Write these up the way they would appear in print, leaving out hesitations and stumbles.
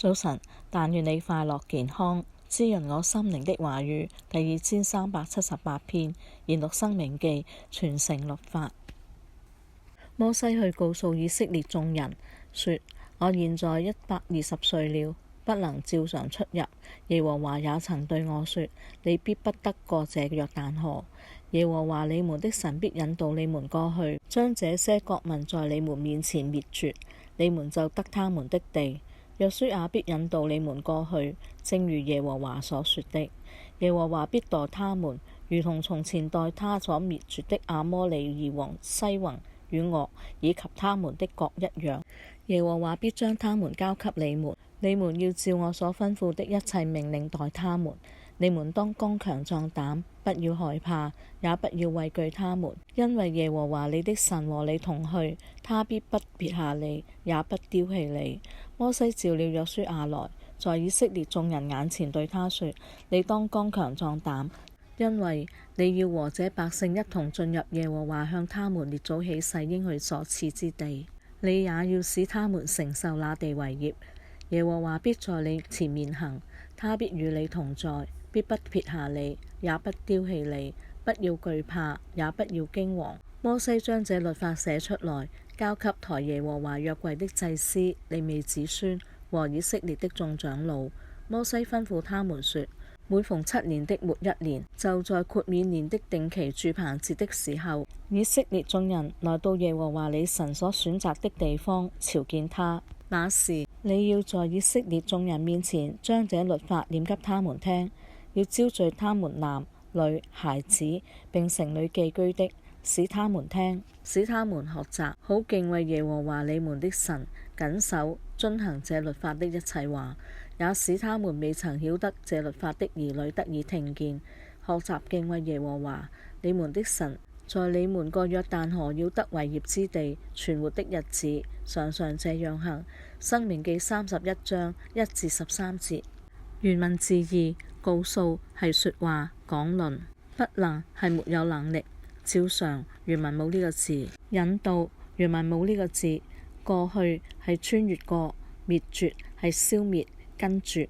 早晨，但願你快樂健康，滋潤我心靈的話語。第2378篇，研讀申命記，傳承律法。摩西去告訴以色列眾人說：我現在120歲了，不能照常出入。耶和華也曾對我說：你必不得過這約旦河。耶和華你們的神必引導你們過去，將這些國民在你們面前滅絕，你們就得他們的地。約書亞必引導你們過去，正如耶和華所說的。耶和華必待他們，如同從前待他所滅絕的亞摩利二王西宏與噩，以及他們的國一樣。耶和華必將他們交給你們，你們要照我所吩咐的一切命令待他們。你們當剛強壯膽，不要害怕，也不要畏懼他們，因為耶和華你的神和你同去，他必不撇下你，也不丟棄你。摩西召了約書亞來，在以色列眾人眼前對他說：你當剛強壯膽，因為你要和這百姓一同進入耶和華向他們列祖起誓應許所賜之地，你也要使他們承受那地為業。耶和華必在你前面行，他必與你同在，必不撇下你，也不丟棄你。不要懼怕，也不要驚惶。摩西將這律法寫出來，交給抬耶和華約櫃的祭司利未子孫和以色列的眾長老。摩西吩咐他們說：每逢7年的末一年，就在豁免年的定期住棚節的時候，以色列眾人來到耶和華你神所選擇的地方朝見他。那時你要在以色列眾人面前將這律法念給他們聽，要招聚他們男女孩子並城裏寄居的，使他們聽，使他們學習，好敬畏耶和華你們的神，謹守遵行這律法的一切話，也使他們未曾曉得這律法的兒女得以聽見，學習敬畏耶和華你們的神，在你們過約旦河要得為業之地存活的日子，常常這樣行。申命記31章1至13節。原文字義：告訴係說話講論，不能係沒有能力，照常原文冇呢個字。引導原文冇呢個字。過去係穿越過，滅絕係消滅根絕。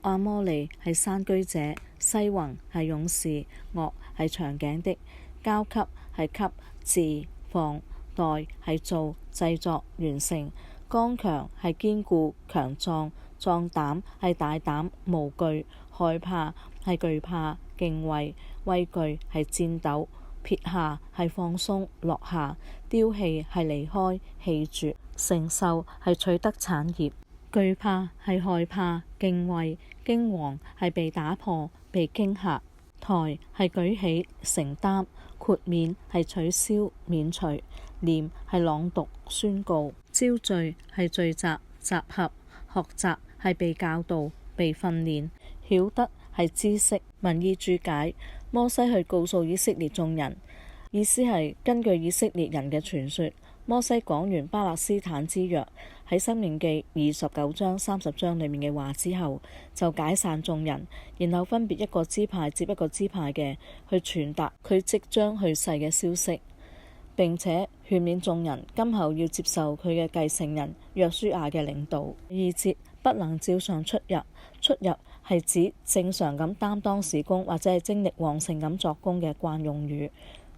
亞摩利係山居者，西宏係勇士，噩係長頸的。交給係給，治放代係做製作完成。剛強係堅固強壯，壯膽係大膽無懼，害怕係懼怕敬畏，畏懼係戰鬥，撇下係放鬆落下，丟棄係離開棄絕，承受係取得產業，懼怕係害怕敬畏，驚惶係被打破被驚嚇，抬係舉起承擔，豁免係取消免除，念係朗讀宣告，招聚係聚集集合，學習係被教導被訓練，曉得係知識。文意注解：摩西去告訴以色列眾人，意思係根據以色列人嘅傳說，摩西講完巴勒斯坦之約喺申命記29章30章裏面嘅話之後，就解散眾人，然後分別一個支派接一個支派嘅去傳達佢即將去世嘅消息，並且勸勉眾人今後要接受佢嘅繼承人約書亞嘅領導。2節，不能照常出入，出入係指正常咁擔當事工或者係精力旺盛咁作工嘅慣用語。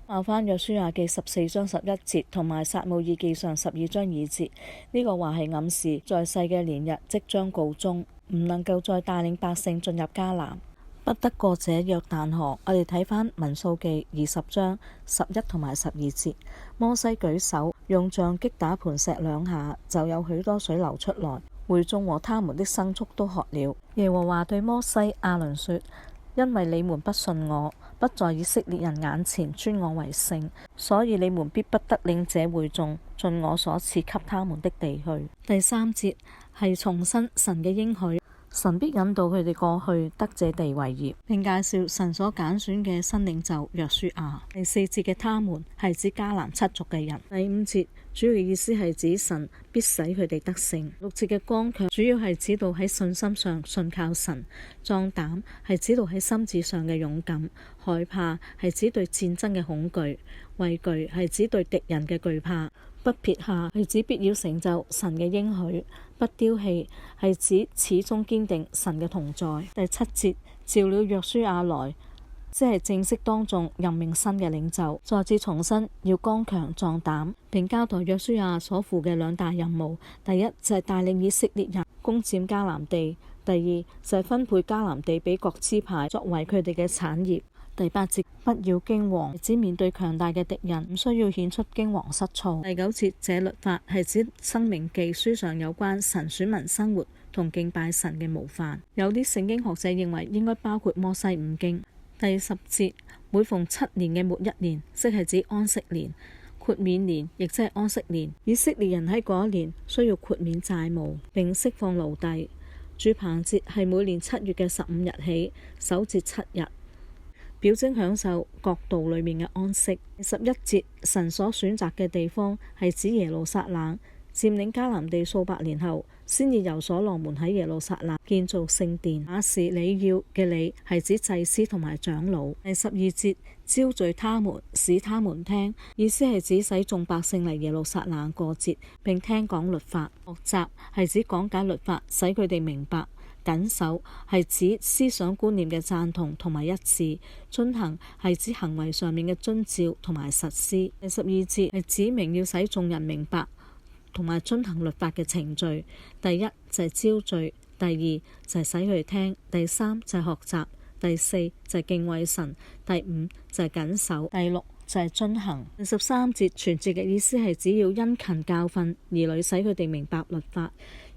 考翻約書亞記14章11節同埋撒母耳記上12章2節，呢個話係暗示在世嘅年日即將告終，唔能夠再帶領百姓進入迦南，不得過這約旦河。我哋睇翻民數記20章11同埋12節，摩西舉手用杖擊打磐石2下，就有許多水流出來，會眾和他們的牲畜都喝了。耶和華對摩西亞倫說：因為你們不信我，不在以色列人眼前尊我為聖，所以你們必不得領這會眾進我所賜給他們的地去。第3節係重申神嘅應許，神必引導佢哋過去得這地為業，並介紹神所揀選嘅新領袖約書亞。第4節嘅他們係指迦南7族嘅人。第5節主要意思係指神必使佢哋得勝。6節嘅剛強主要係指到喺信心上信靠神，壯膽係指到喺心智上嘅勇敢，害怕係指對戰爭嘅恐懼，畏懼係指對敵人嘅懼怕，不撇下係指必要成就神嘅應許，不丟棄係指始終堅定神嘅同在。第7節，召了約書亞來，即係正式當眾任命新嘅領袖，再次重申要剛強壯膽，並交代約書亞所負嘅2大任務。第一就係帶領以色列人攻佔迦南地，第二就係分配迦南地俾各支派作為佢哋嘅產業。第8節，不要驚惶，只面對強大嘅敵人，唔需要顯出驚惶失措。第9節，這律法係指申命記書上有關神選民生活同敬拜神嘅模範。有啲聖經學者認為應該包括摩西五經。第10節，每逢7年嘅末1年，即係指安息年、豁免年，亦即係安息年，以色列人喺嗰一年需要豁免債務並釋放奴隸。住棚節係每年7月嘅15日起，守節7日，表徵享受國度裏面嘅安息。第11節，神所選擇嘅地方係指耶路撒冷，佔領迦南地數百年後，先至由所羅門喺耶路撒冷建造聖殿。那時你要嘅你係指祭司同埋長老。第12節，招聚他們，使他們聽，意思係指使眾百姓嚟耶路撒冷過節，並聽講律法。學習係指講解律法，使佢哋明白。謹守係指思想觀念嘅贊同同埋一致。遵行係指行為上面嘅遵照同埋實施。第12節係指明要使眾人明白同埋遵行律法嘅程序。第一就係招聚，第二就係使佢哋聽，第三就係學習，第四就係敬畏神，第五就係謹守，第六就係遵行。第13節，全節嘅意思係指要殷勤教訓兒女，使佢哋明白律法，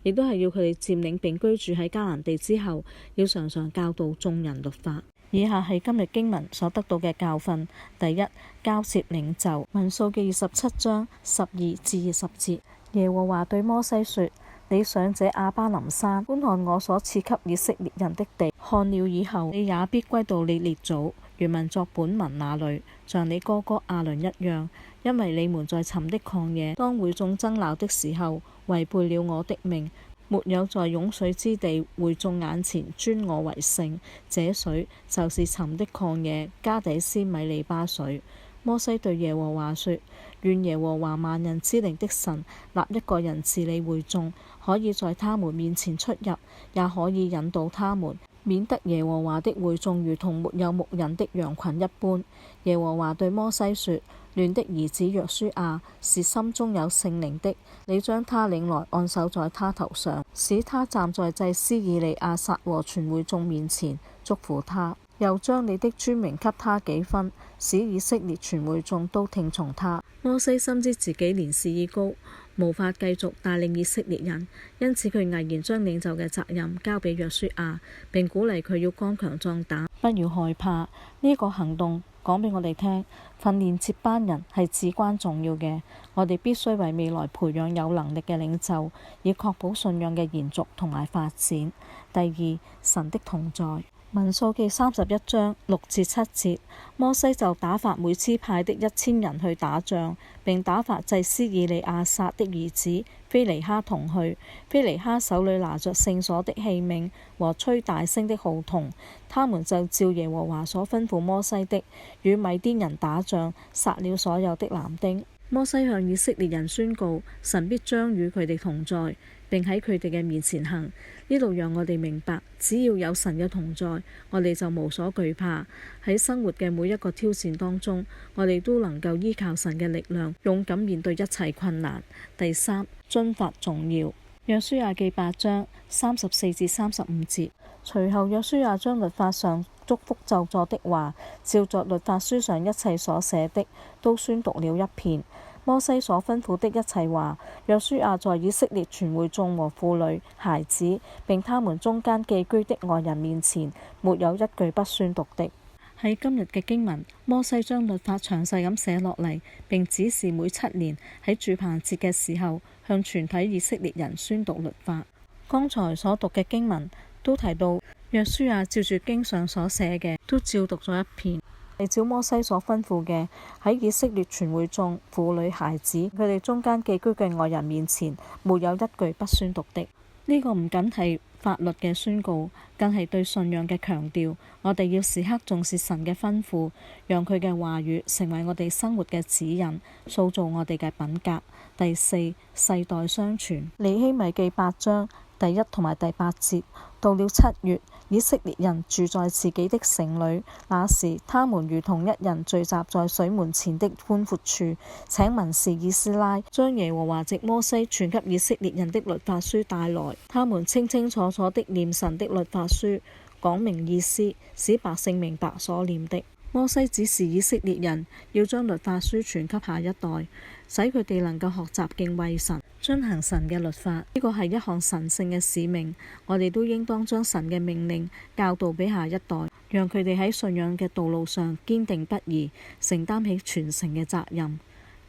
亦都係要佢哋佔領並居住喺迦南地之後，要常常教導眾人律法。以下係今日經文所得到嘅教訓。第一，交接領袖。民數記27章12至20節，耶和華對摩西說：你上這亞巴琳山，觀看我所賜給以色列人的地。看了以後，你也必歸到你列祖原民作本民那裏，像你哥哥亞倫一樣，因為你們在尋的曠野，當會眾爭鬧的時候，違背了我的命，沒有在湧水之地會眾眼前尊我為聖。這水就是尋的曠野，加底斯米利巴水。摩西對耶和華說：願耶和華萬人之靈的神立一個人治理會眾，可以在他們面前出入，也可以引導他們，免得耶和華的會眾如同沒有牧人的羊群一般。耶和華對摩西說：嫩的兒子約書亞是心中有聖靈的，你將他領來，按手在他頭上，使他站在祭司以利亞撒和全會眾面前，囑咐他，又將你的尊名給他幾分，使以色列全會眾都聽從他。摩西深知自己年事已高，無法繼續帶領以色列人，因此佢毅然將領袖嘅責任交俾約書亞，並鼓勵佢要剛強壯膽，不要害怕。呢個行動講俾我哋聽，訓練接班人係至關重要嘅。我哋必須為未來培養有能力嘅領袖，以確保信仰嘅延續同埋發展。第二，神的同在。民數記31章6至7節，摩西就打發每支派的1000人去打仗，並打發祭司以利亞撒的兒子非尼哈同去。非尼哈手裏拿着聖所的器皿和吹大聲的號筒，他們就照耶和華所吩咐摩西的，與米甸人打仗，殺了所有的男丁。摩西向以色列人宣告，神必將與佢哋同在，並喺佢哋嘅面前行。呢度讓我哋明白，只要有神嘅同在，我哋就無所懼怕。喺生活嘅每一個挑戰當中，我哋都能夠依靠神嘅力量，勇敢面對一切困難。第三，遵法重要。約書亞記8章34至35節，隨後約書亞將律法上祝福咒詛的話，照着律法書上一切所寫的，都宣讀了一遍。摩西所吩咐的一切話，約書亞在以色列全會眾和婦女、孩子並他們中間寄居的外人面前，沒有一句不宣讀的。喺今日嘅經文，摩西將律法詳細咁寫落嚟，並指示每7年喺住棚節嘅時候，向全體以色列人宣讀律法。剛才所讀嘅經文都提到，約書亞照住經上所寫嘅，都照讀咗一遍。係照摩西所吩咐嘅，喺以色列全會眾、婦女、孩子，佢哋中間寄居嘅外人面前，沒有一句不宣讀的。呢個唔僅係法律嘅宣告，更係對信仰嘅強調。我哋要時刻重視神嘅吩咐，讓佢嘅話語成為我哋生活嘅指引，塑造我哋嘅品格。第四，世代相傳。尼希米記8章第1同埋第8節。到了7月，以色列人住在自己的城裏，那時他們如同一人聚集在水門前的寬闊處，請文士以斯拉將耶和華藉摩西傳給以色列人的律法書帶來，他們清清楚楚的念神的律法書，講明意思，使百姓明白所念的。摩西指示以色列人要將律法書傳給下一代，使佢哋能夠學習敬畏神，遵行神嘅律法。呢個係一項神聖嘅使命，我哋都應當將神嘅命令教導俾下一代，讓佢哋喺信仰嘅道路上堅定不移，承擔起傳承嘅責任。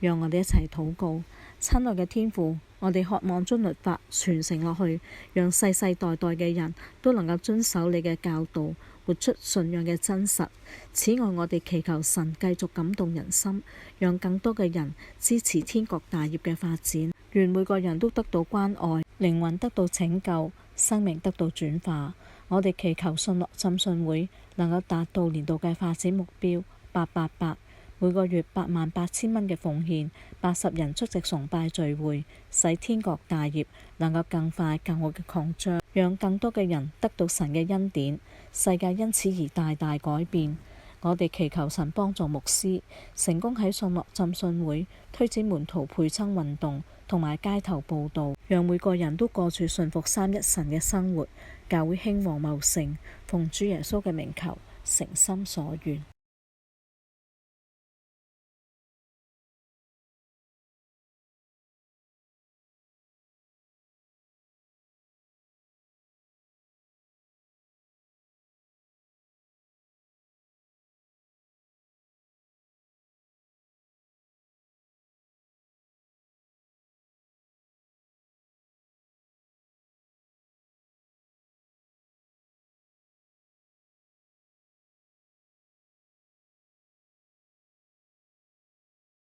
讓我哋一齊禱告。親愛嘅天父，我哋渴望將律法傳承落去，讓世世代代嘅人都能夠遵守你嘅教導，活出信仰嘅真實。此外，我哋祈求神繼續感動人心，讓更多嘅人支持天國大業嘅發展。願每個人都得到關愛，靈魂得到拯救，生命得到轉化。我哋祈求信樂浸信會能夠達到年度嘅發展目標888，每個月88000蚊嘅奉獻，80人出席崇拜聚會，使天國大業能夠更快更好嘅擴張，讓更多嘅人得到神嘅恩典，世界因此而大大改變。我哋祈求神幫助牧師成功喺信樂浸信會推展門徒倍增運動同埋街頭佈道，讓每個人都過住順服三一神嘅生活，教會興旺茂盛。奉主耶穌嘅名求，誠心所願。